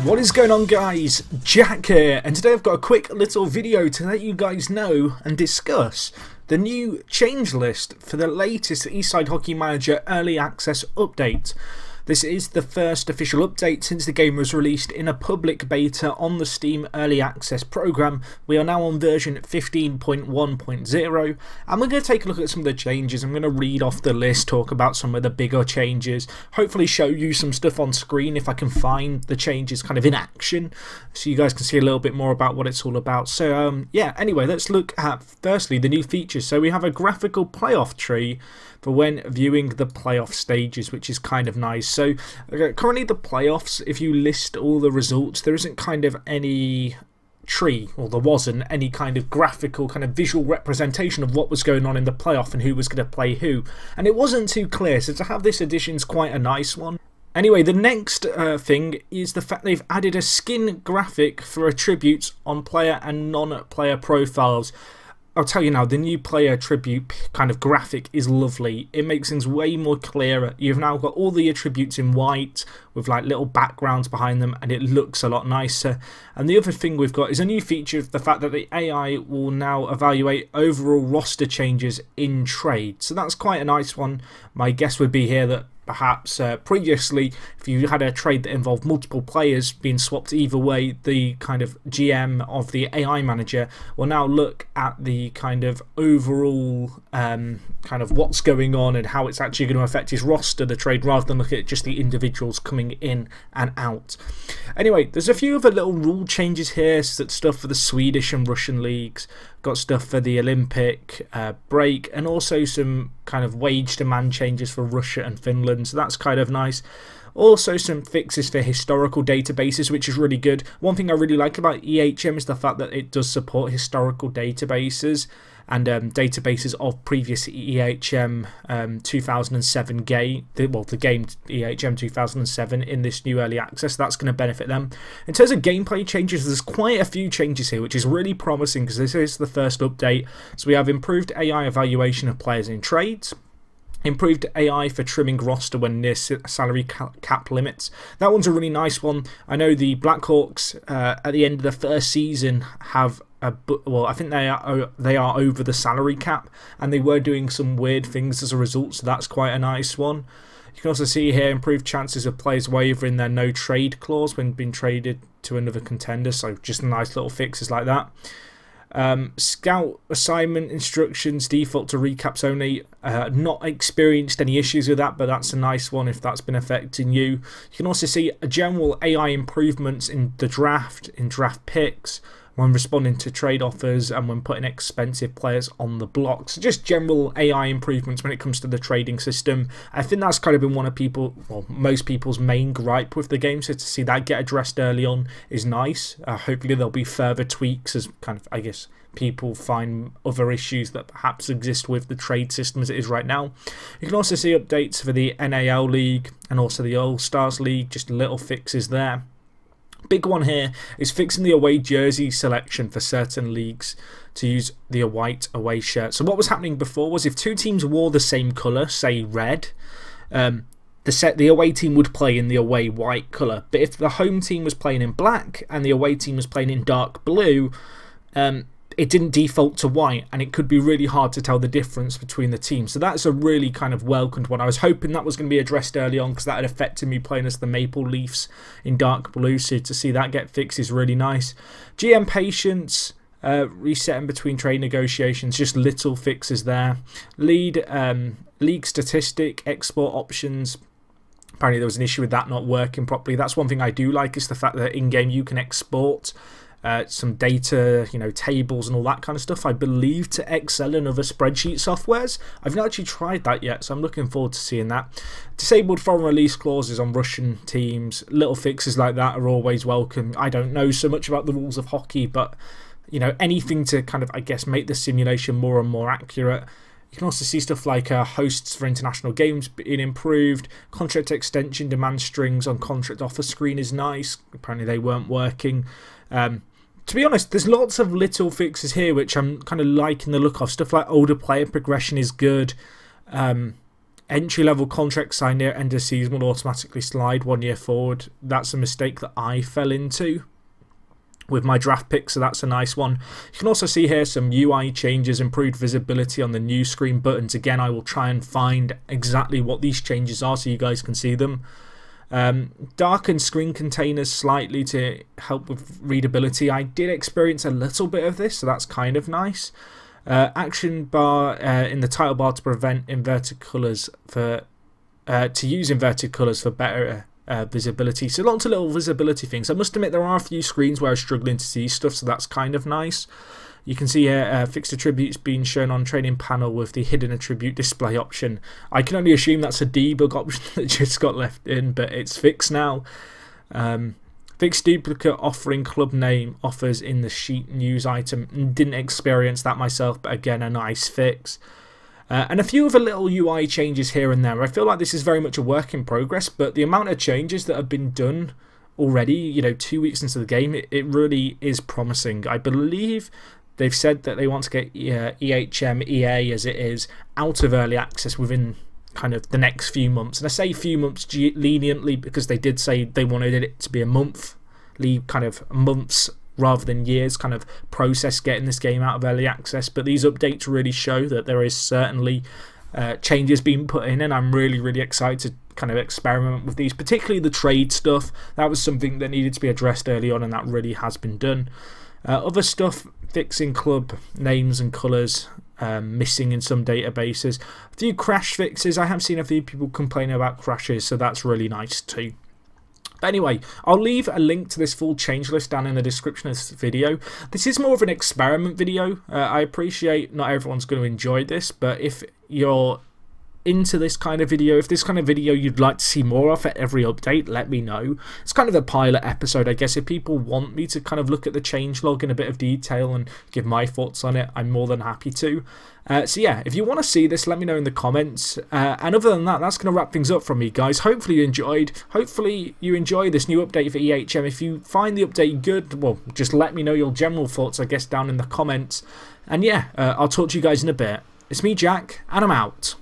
What is going on, guys? Jack here, and today I've got a quick little video to let you guys know and discuss the new change list for the latest Eastside Hockey Manager Early Access update. This is the first official update since the game was released in a public beta on the Steam Early Access program. We are now on version 15.1.0, and we're going to take a look at some of the changes. I'm going to read off the list, talk about some of the bigger changes, hopefully show you some stuff on screen if I can find the changes kind of in action, so you guys can see a little bit more about what it's all about. So yeah, anyway, let's look at firstly the new features. So we have a graphical playoff tree for when viewing the playoff stages, which is kind of nice. So currently the playoffs, if you list all the results, there isn't kind of any tree, or there wasn't any kind of graphical kind of visual representation of what was going on in the playoff and who was going to play who, and it wasn't too clear. So to have this addition is quite a nice one. Anyway, the next thing is the fact they've added a skin graphic for attributes on player and non-player profiles. I'll tell you now, the new player attribute kind of graphic is lovely. It makes things way more clearer. You've now got all the attributes in white with like little backgrounds behind them, and it looks a lot nicer. And the other thing we've got is a new feature of the fact that the AI will now evaluate overall roster changes in trade. So that's quite a nice one. My guess would be here that perhaps previously, if you had a trade that involved multiple players being swapped either way, the kind of GM of the AI manager will now look at the kind of overall kind of what's going on and how it's actually going to affect his roster, the trade, rather than look at just the individuals coming in and out. Anyway, there's a few other little rule changes here, so that's stuff for the Swedish and Russian leagues, got stuff for the Olympic break, and also some kind of wage demand changes for Russia and Finland, so that's kind of nice. Also some fixes for historical databases, which is really good. One thing I really like about EHM is the fact that it does support historical databases and databases of previous EHM 2007 game, the game EHM 2007 in this new early access. That's going to benefit them. In terms of gameplay changes, there's quite a few changes here, which is really promising because this is the first update. So we have improved AI evaluation of players in trades, improved AI for trimming roster when near salary cap limits. That one's a really nice one. I know the Blackhawks at the end of the first season have well, I think they are over the salary cap, and they were doing some weird things as a result, so that's quite a nice one. You can also see here improved chances of players wavering their no trade clause when being traded to another contender, so just nice little fixes like that. Scout assignment instructions default to recaps only. Not experienced any issues with that, but that's a nice one if that's been affecting you. You can also see a general AI improvements in the draft, in draft picks, when responding to trade offers, and when putting expensive players on the block. So just general AI improvements when it comes to the trading system. I think that's kind of been one of most people's main gripe with the game, so to see that get addressed early on is nice. Hopefully there'll be further tweaks as kind of, I guess, people find other issues that perhaps exist with the trade system as it is right now. You can also see updates for the NAL League and also the All-Stars League, just little fixes there. Big one here is fixing the away jersey selection for certain leagues to use the white away shirt. So what was happening before was if two teams wore the same colour, say red, the away team would play in the away white colour. But if the home team was playing in black and the away team was playing in dark blue, it didn't default to white, and it could be really hard to tell the difference between the teams. So that's a really kind of welcomed one. I was hoping that was going to be addressed early on because that had affected me playing as the Maple Leafs in dark blue, so to see that get fixed is really nice. GM patience, resetting between trade negotiations, just little fixes there. League statistic export options, apparently there was an issue with that not working properly. That's one thing I do like, is the fact that in-game you can export some data, you know, tables and all that kind of stuff, I believe, to Excel and other spreadsheet softwares. I've not actually tried that yet, so I'm looking forward to seeing that. Disabled foreign release clauses on Russian teams, little fixes like that are always welcome. I don't know so much about the rules of hockey, but you know, anything to kind of, I guess, make the simulation more and more accurate. You can also see stuff like hosts for international games being improved. Contract extension demand strings on contract offer screen is nice. Apparently they weren't working. To be honest, there's lots of little fixes here which I'm kind of liking the look of. Stuff like older player progression is good. entry-level contract signed near end of season will automatically slide 1 year forward. That's a mistake that I fell into with my draft pick, so that's a nice one. You can also see here some UI changes, improved visibility on the new screen buttons. Again, I will try and find exactly what these changes are so you guys can see them. Darken screen containers slightly to help with readability. I did experience a little bit of this, so that's kind of nice. Action bar in the title bar to prevent inverted colors for to use inverted colors for better visibility. So lots of little visibility things. I must admit there are a few screens where I'm struggling to see stuff, so that's kind of nice. You can see here fixed attributes being shown on training panel with the hidden attribute display option. I can only assume that's a debug option that just got left in, but it's fixed now. Fixed duplicate offering club name offers in the sheet news item. Didn't experience that myself, but again, a nice fix. And a few other little UI changes here and there. I feel like this is very much a work in progress, but the amount of changes that have been done already, you know, 2 weeks into the game, it really is promising. I believe they've said that they want to get EHM, EA as it is, out of early access within kind of the next few months. And I say few months leniently because they did say they wanted it to be a monthly, kind of months rather than years kind of process getting this game out of early access. But these updates really show that there is certainly changes being put in, and I'm really excited to kind of experiment with these, particularly the trade stuff. That was something that needed to be addressed early on, and that really has been done. Other stuff, fixing club names and colours, missing in some databases. A few crash fixes. I have seen a few people complaining about crashes, so that's really nice too. But anyway, I'll leave a link to this full change list down in the description of this video. This is more of an experiment video. I appreciate not everyone's going to enjoy this, but if you're into this kind of video, if this kind of video you'd like to see more of at every update, let me know. It's kind of a pilot episode, I guess. If people want me to kind of look at the changelog in a bit of detail and give my thoughts on it, I'm more than happy to. So yeah, if you want to see this, let me know in the comments. And other than that, that's going to wrap things up from me, guys. Hopefully you enjoyed. Hopefully you enjoy this new update for EHM. If you find the update good, well, just let me know your general thoughts, I guess, down in the comments. And yeah, I'll talk to you guys in a bit. It's me, Jack, and I'm out.